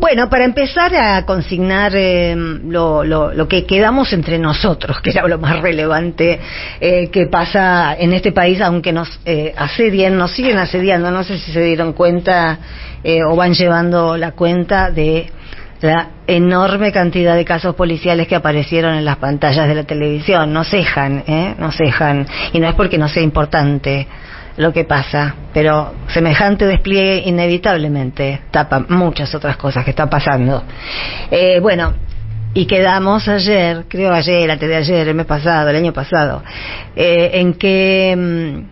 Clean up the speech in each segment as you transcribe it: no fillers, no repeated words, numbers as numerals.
Bueno, para empezar a consignar lo que quedamos entre nosotros, que era lo más relevante que pasa en este país, aunque nos asedian, nos siguen asediando, no sé si se dieron cuenta o van llevando la cuenta de la enorme cantidad de casos policiales que aparecieron en las pantallas de la televisión. No cejan, no cejan, y no es porque no sea importante lo que pasa, pero semejante despliegue inevitablemente tapa muchas otras cosas que están pasando. Bueno, y quedamos ayer, creo ayer, antes de ayer, el mes pasado, el año pasado, en que,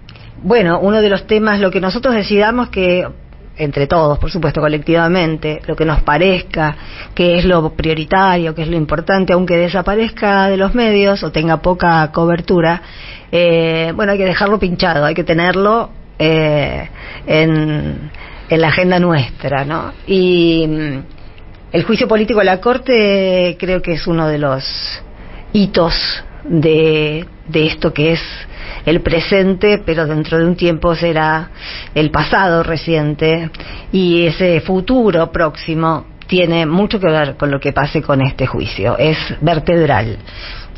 bueno, uno de los temas, lo que nosotros decidamos que, entre todos, por supuesto, colectivamente, lo que nos parezca que es lo prioritario, que es lo importante, aunque desaparezca de los medios o tenga poca cobertura, bueno, hay que dejarlo pinchado, hay que tenerlo en la agenda nuestra, ¿no? Y el juicio político de la Corte creo que es uno de los hitos de esto que es el presente, pero dentro de un tiempo será el pasado reciente, y ese futuro próximo tiene mucho que ver con lo que pase con este juicio, es vertebral.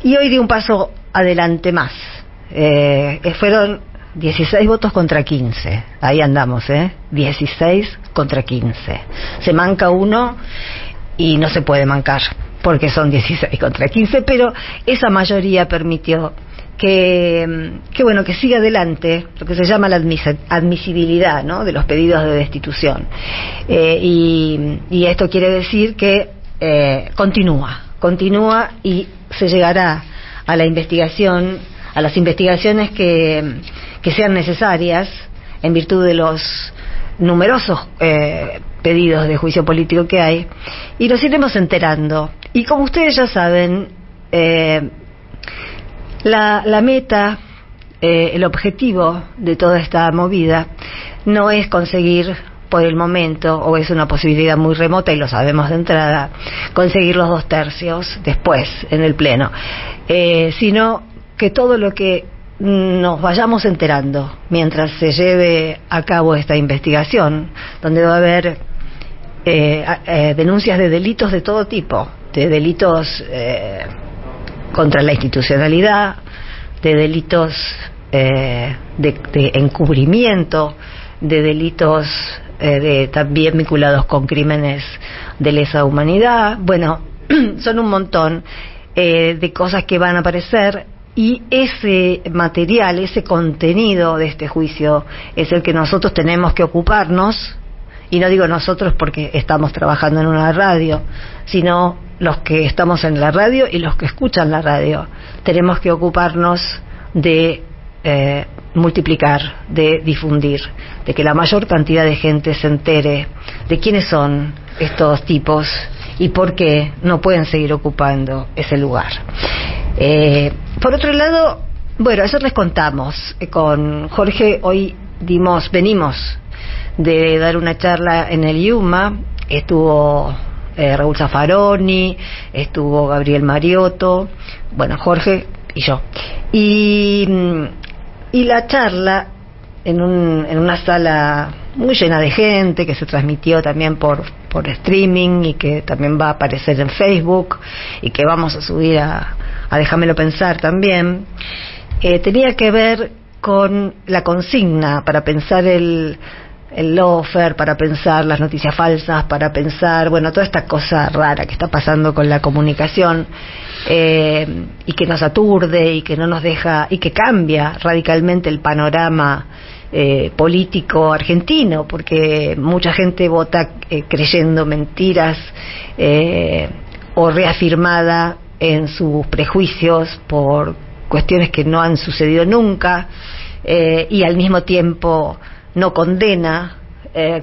Y hoy di un paso adelante más. Fueron 16 votos contra 15, ahí andamos, 16 contra 15. Se manca uno y no se puede mancar porque son 16 contra 15, pero esa mayoría permitió que bueno, que siga adelante lo que se llama la admisibilidad, ¿no?, de los pedidos de destitución, y esto quiere decir que continúa y se llegará a la investigación, a las investigaciones que sean necesarias en virtud de los numerosos pedidos de juicio político que hay, y nos iremos enterando. Y como ustedes ya saben, la meta, el objetivo de toda esta movida no es conseguir por el momento, o es una posibilidad muy remota y lo sabemos de entrada, conseguir los 2/3 después en el Pleno, sino que todo lo que nos vayamos enterando mientras se lleve a cabo esta investigación, donde va a haber denuncias de delitos de todo tipo, de delitos contra la institucionalidad, de delitos de encubrimiento, de delitos también vinculados con crímenes de lesa humanidad. Bueno, son un montón de cosas que van a aparecer, y ese material, ese contenido de este juicio es el que nosotros tenemos que ocuparnos. Y no digo nosotros porque estamos trabajando en una radio, sino los que estamos en la radio y los que escuchan la radio. Tenemos que ocuparnos de multiplicar, de difundir, de que la mayor cantidad de gente se entere de quiénes son estos tipos y por qué no pueden seguir ocupando ese lugar. Por otro lado, bueno, ayer les contamos con Jorge, hoy venimos de dar una charla en el IUMA, estuvo Raúl Zaffaroni, estuvo Gabriel Mariotto, bueno, Jorge y yo, y la charla en una sala muy llena de gente, que se transmitió también por streaming y que también va a aparecer en Facebook y que vamos a subir a Déjamelo Pensar también, tenía que ver con la consigna para pensar el lawfare, para pensar las noticias falsas, para pensar, bueno, toda esta cosa rara que está pasando con la comunicación, y que nos aturde y que no nos deja, y que cambia radicalmente el panorama político argentino, porque mucha gente vota creyendo mentiras o reafirmada en sus prejuicios por cuestiones que no han sucedido nunca, y al mismo tiempo no condena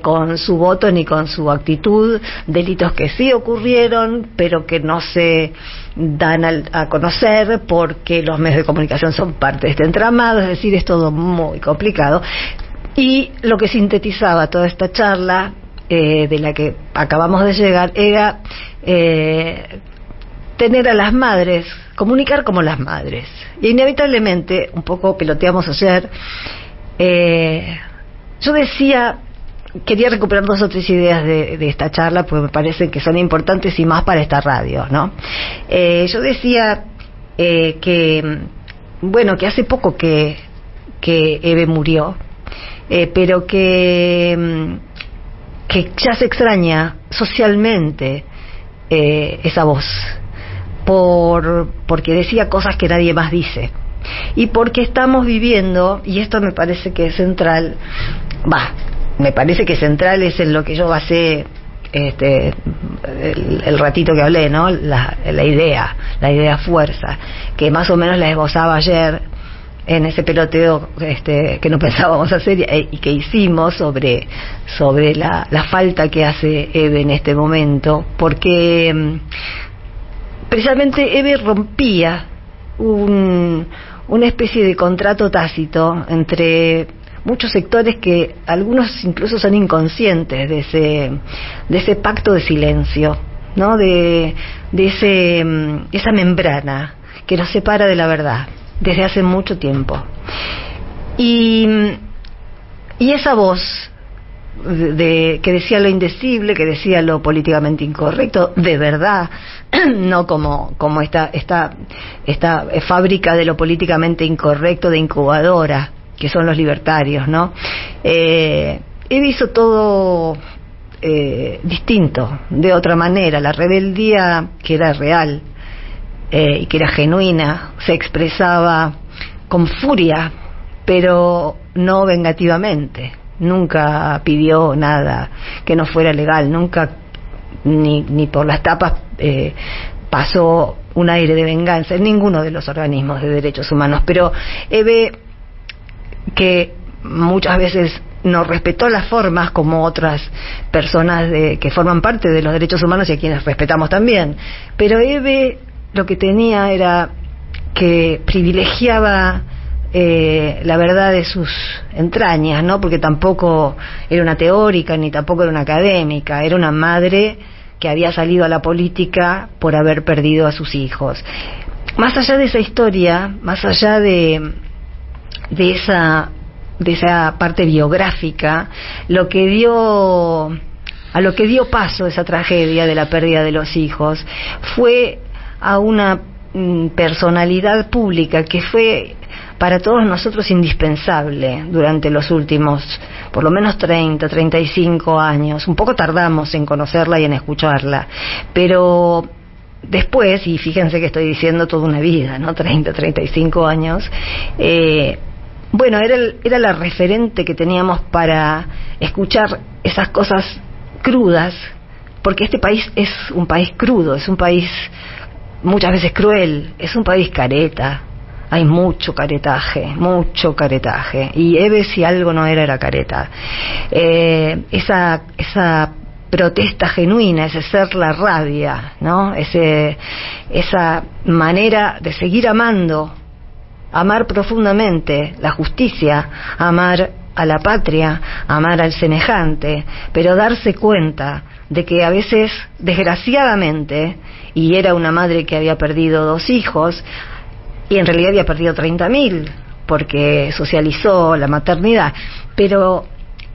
con su voto ni con su actitud delitos que sí ocurrieron, pero que no se dan a conocer porque los medios de comunicación son parte de este entramado. Es decir, es todo muy complicado. Y lo que sintetizaba toda esta charla de la que acabamos de llegar era tener a las madres, comunicar como las madres. Y inevitablemente, un poco peloteamos ayer, yo decía quería recuperar 2 o 3 ideas de esta charla, porque me parecen que son importantes y más para esta radio, ¿no? Yo decía que, bueno, que hace poco que Eve murió, pero que ya se extraña socialmente esa voz, porque decía cosas que nadie más dice, y porque estamos viviendo, y esto me parece que es central, me parece que central es en lo que yo basé el ratito que hablé, ¿no? La idea fuerza, que más o menos la esbozaba ayer en ese peloteo que no pensábamos hacer y que hicimos sobre la falta que hace Eve en este momento, porque precisamente Eve rompía una especie de contrato tácito entre muchos sectores que algunos incluso son inconscientes de ese pacto de silencio, ¿no? de esa membrana que nos separa de la verdad desde hace mucho tiempo, y esa voz que decía lo indecible, que decía lo políticamente incorrecto, de verdad, no como esta fábrica de lo políticamente incorrecto de incubadora que son los libertarios, ¿no? Él hizo todo distinto, de otra manera. La rebeldía, que era real y que era genuina, se expresaba con furia, pero no vengativamente. Nunca pidió nada que no fuera legal, nunca ni por las tapas pasó un aire de venganza en ninguno de los organismos de derechos humanos. Pero Eve, que muchas veces no respetó las formas como otras personas que forman parte de los derechos humanos y a quienes respetamos también, pero Eve lo que tenía era que privilegiaba la verdad de sus entrañas, ¿no? Porque tampoco era una teórica ni tampoco era una académica, era una madre que había salido a la política por haber perdido a sus hijos. Más allá de esa historia, más allá de esa parte biográfica, a lo que dio paso esa tragedia de la pérdida de los hijos fue a una personalidad pública que fue para todos nosotros indispensable durante los últimos por lo menos 35 años. Un poco tardamos en conocerla y en escucharla, pero después, y fíjense que estoy diciendo toda una vida, ¿no? 35 años, bueno, era la referente que teníamos para escuchar esas cosas crudas, porque este país es un país crudo, es un país muchas veces cruel, es un país careta, hay mucho caretaje, y Eve, si algo no era careta. Esa protesta genuina, ese ser la rabia, ¿no? Esa manera de seguir amando, amar profundamente la justicia, amar a la patria, amar al semejante, pero darse cuenta de que a veces, desgraciadamente, y era una madre que había perdido 2 hijos, y en realidad había perdido 30.000, porque socializó la maternidad, pero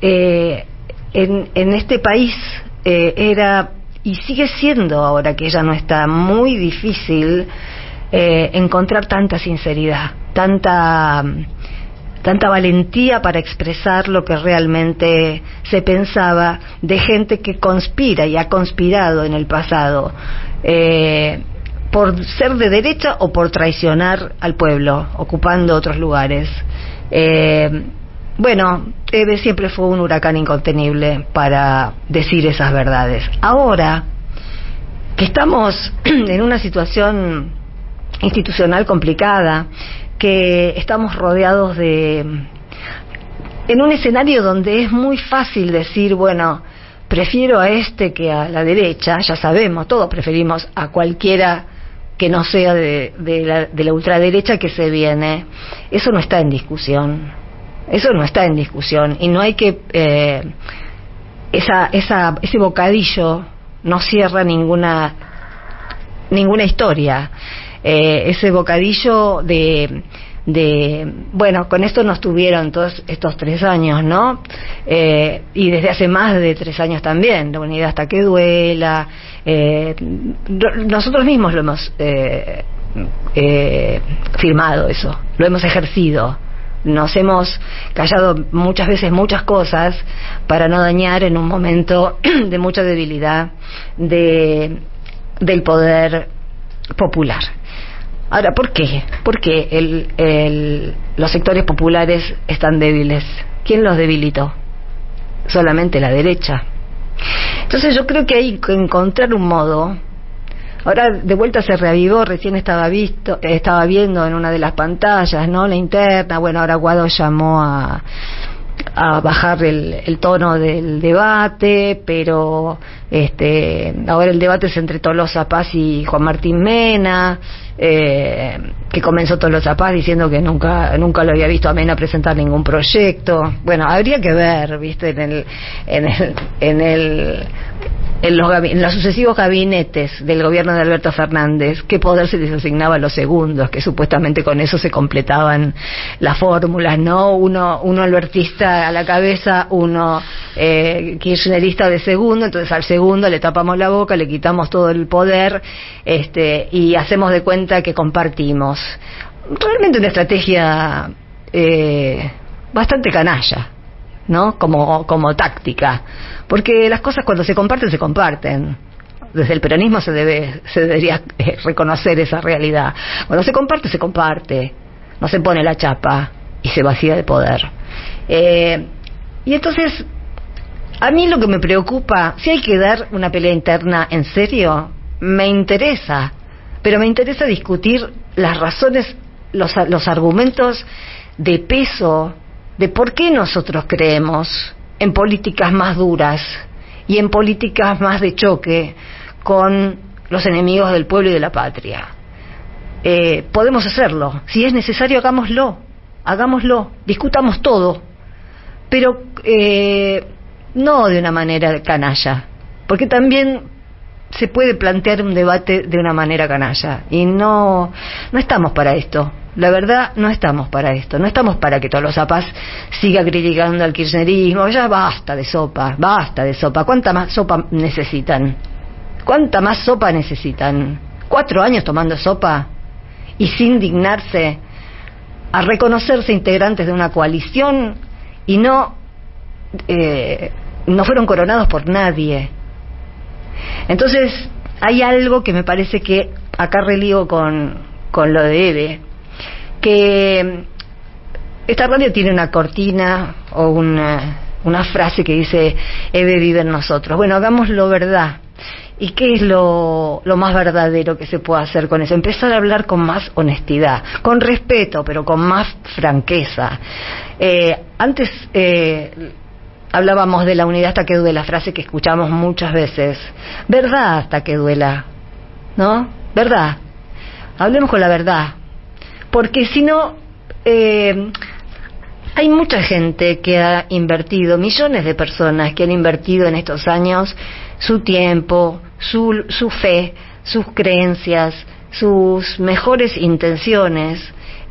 en este país era, y sigue siendo ahora que ella no está, muy difícil encontrar tanta sinceridad, tanta valentía para expresar lo que realmente se pensaba, de gente que conspira y ha conspirado en el pasado por ser de derecha o por traicionar al pueblo, ocupando otros lugares. Bueno, Eve siempre fue un huracán incontenible para decir esas verdades. Ahora que estamos en una situación institucional complicada, que estamos rodeados en un escenario donde es muy fácil decir, bueno, prefiero a este que a la derecha, ya sabemos, todos preferimos a cualquiera que no sea de la ultraderecha que se viene. Eso no está en discusión, y no hay que ese bocadillo no cierra ninguna historia. Ese bocadillo de bueno, con esto nos tuvieron todos estos 3 años, ¿no? Y desde hace más de 3 años también, la unidad hasta que duela. Nosotros mismos lo hemos firmado eso, lo hemos ejercido. Nos hemos callado muchas veces muchas cosas para no dañar en un momento de mucha debilidad del poder popular. Ahora, ¿por qué? ¿Por qué los sectores populares están débiles? ¿Quién los debilitó? Solamente la derecha. Entonces yo creo que hay que encontrar un modo. Ahora de vuelta se reavivó, recién estaba viendo en una de las pantallas, ¿no? La interna. Bueno, ahora Guado llamó a bajar el tono del debate, pero ahora el debate es entre Tolosa Paz y Juan Martín Mena, que comenzó Tolosa Paz diciendo que nunca lo había visto a Mena presentar ningún proyecto. Bueno, habría que ver, viste, en los sucesivos gabinetes del gobierno de Alberto Fernández, qué poder se les asignaba a los segundos, que supuestamente con eso se completaban las fórmulas, ¿no? Uno albertista a la cabeza, uno kirchnerista de segundo, entonces al segundo le tapamos la boca, le quitamos todo el poder, y hacemos de cuenta que compartimos. Realmente una estrategia bastante canalla, ¿no? Como táctica, porque las cosas cuando se comparten. Desde el peronismo se debería reconocer esa realidad. Cuando se comparte, no se pone la chapa y se vacía de poder. Y entonces, a mí lo que me preocupa, si hay que dar una pelea interna en serio, me interesa, pero me interesa discutir las razones, los argumentos de peso de por qué nosotros creemos en políticas más duras y en políticas más de choque con los enemigos del pueblo y de la patria. Podemos hacerlo, si es necesario hagámoslo, discutamos todo, pero no de una manera canalla, porque también se puede plantear un debate de una manera canalla, y no estamos para esto. La verdad, no estamos para esto. No estamos para que Tolosa Paz siga criticando al kirchnerismo. Ya basta de sopa. ¿Cuánta más sopa necesitan? 4 años tomando sopa y sin dignarse a reconocerse integrantes de una coalición y no fueron coronados por nadie. Entonces, hay algo que me parece que acá religo con lo de Eve, que esta radio tiene una cortina o una frase que dice Eve vive en nosotros. Bueno, hagámoslo verdad. ¿Y qué es lo más verdadero que se puede hacer con eso? Empezar a hablar con más honestidad, con respeto, pero con más franqueza. Antes hablábamos de la unidad hasta que duela, frase que escuchamos muchas veces. Verdad hasta que duela, ¿no? Verdad. Hablemos con la verdad. Porque si no, hay mucha gente que ha invertido, millones de personas que han invertido en estos años su tiempo, su fe, sus creencias, sus mejores intenciones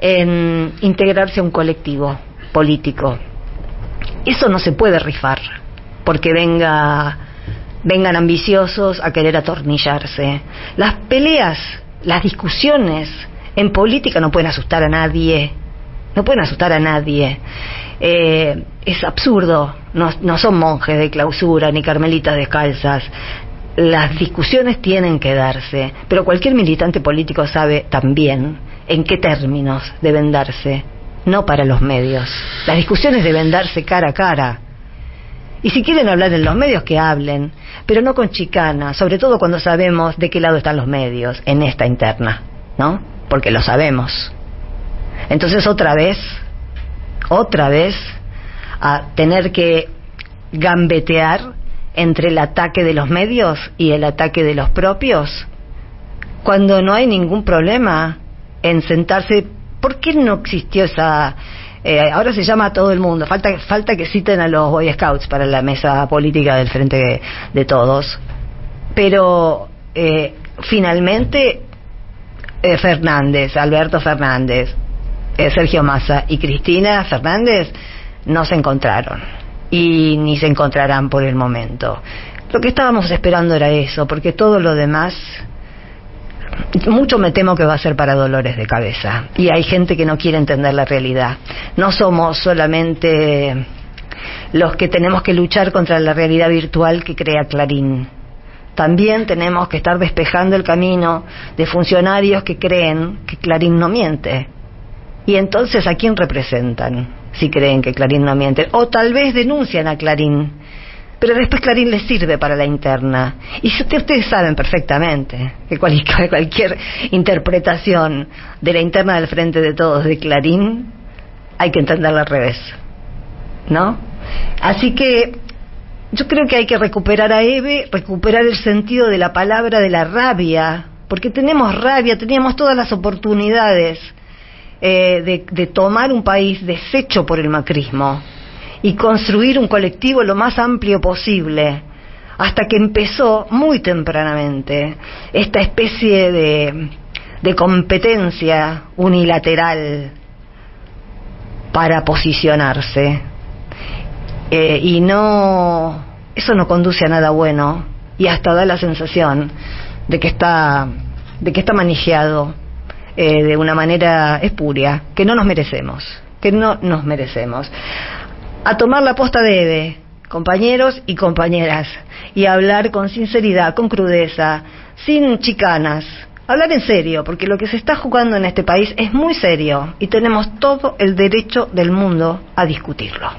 en integrarse a un colectivo político. Eso no se puede rifar, porque vengan ambiciosos a querer atornillarse. Las peleas, las discusiones en política no pueden asustar a nadie. Es absurdo. No son monjes de clausura ni carmelitas descalzas. Las discusiones tienen que darse, pero cualquier militante político sabe también en qué términos deben darse, no para los medios. Las discusiones deben darse cara a cara. Y si quieren hablar en los medios, que hablen, pero no con chicana, sobre todo cuando sabemos de qué lado están los medios en esta interna, ¿no? Porque lo sabemos. Entonces otra vez a tener que gambetear entre el ataque de los medios y el ataque de los propios, cuando no hay ningún problema en sentarse. ¿Por qué no existió esa? Ahora se llama a todo el mundo, falta que citen a los Boy Scouts para la mesa política del Frente de Todos, pero finalmente Alberto Fernández, Sergio Massa y Cristina Fernández no se encontraron y ni se encontrarán por el momento. Lo que estábamos esperando era eso, porque todo lo demás, mucho me temo que va a ser para dolores de cabeza, y hay gente que no quiere entender la realidad. No somos solamente los que tenemos que luchar contra la realidad virtual que crea Clarín. También tenemos que estar despejando el camino de funcionarios que creen que Clarín no miente. Y entonces, ¿a quién representan si creen que Clarín no miente? O tal vez denuncian a Clarín, pero después Clarín les sirve para la interna. Y si ustedes saben perfectamente que cualquier interpretación de la interna del Frente de Todos de Clarín hay que entenderla al revés, ¿no? Así que yo creo que hay que recuperar a Eve, recuperar el sentido de la palabra, de la rabia, porque tenemos rabia, teníamos todas las oportunidades de tomar un país deshecho por el macrismo y construir un colectivo lo más amplio posible, hasta que empezó muy tempranamente esta especie de competencia unilateral para posicionarse, y eso no conduce a nada bueno, y hasta da la sensación de que está manejado de una manera espuria, que no nos merecemos. A tomar la posta de Eve, compañeros y compañeras, y hablar con sinceridad, con crudeza, sin chicanas, hablar en serio, porque lo que se está jugando en este país es muy serio y tenemos todo el derecho del mundo a discutirlo.